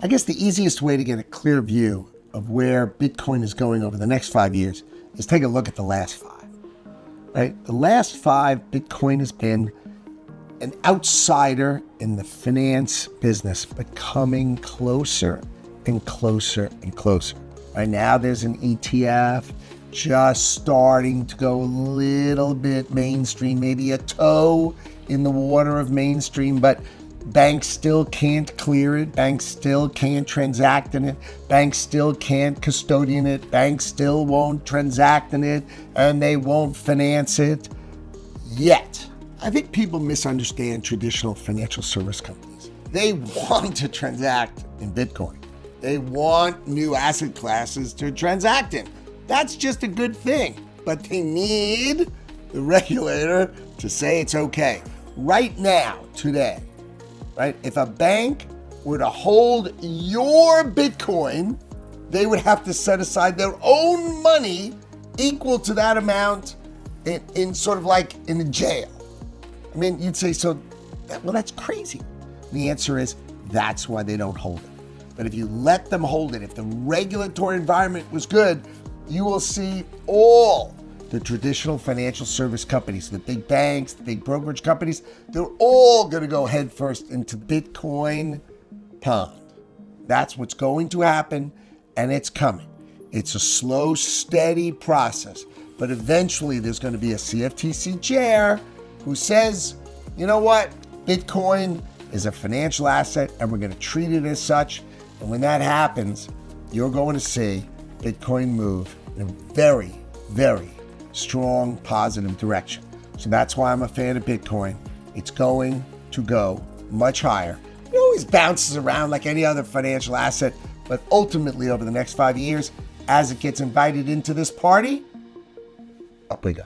I guess the easiest way to get a clear view of where Bitcoin is going over the next 5 years is take a look at the last 5, right? The last 5, Bitcoin has been an outsider in the finance business, but coming closer and closer and closer. Right now, there's an ETF just starting to go a little bit mainstream, maybe a toe in the water of mainstream, but banks still can't clear it. Banks still can't transact in it. Banks still can't custodian it. Banks still won't transact in it, and they won't finance it yet. I think people misunderstand traditional financial service companies. They want to transact in Bitcoin. They want new asset classes to transact in. That's just a good thing, but they need the regulator to say it's okay. Right now, today, right? If a bank were to hold your Bitcoin, they would have to set aside their own money equal to that amount in sort of like in a jail. I mean, you'd say, well, that's crazy. The answer is, that's why they don't hold it. But if you let them hold it, if the regulatory environment was good, you will see all the traditional financial service companies, the big banks, the big brokerage companies, they're all going to go headfirst into Bitcoin pond. That's what's going to happen, and it's coming. It's a slow, steady process, but eventually there's going to be a CFTC chair who says, you know what, Bitcoin is a financial asset, and we're going to treat it as such. And when that happens, you're going to see Bitcoin move in a very, very strong, positive direction. So that's why I'm a fan of Bitcoin. It's going to go much higher. It always bounces around like any other financial asset, but ultimately over the next 5 years, as it gets invited into this party, up we go.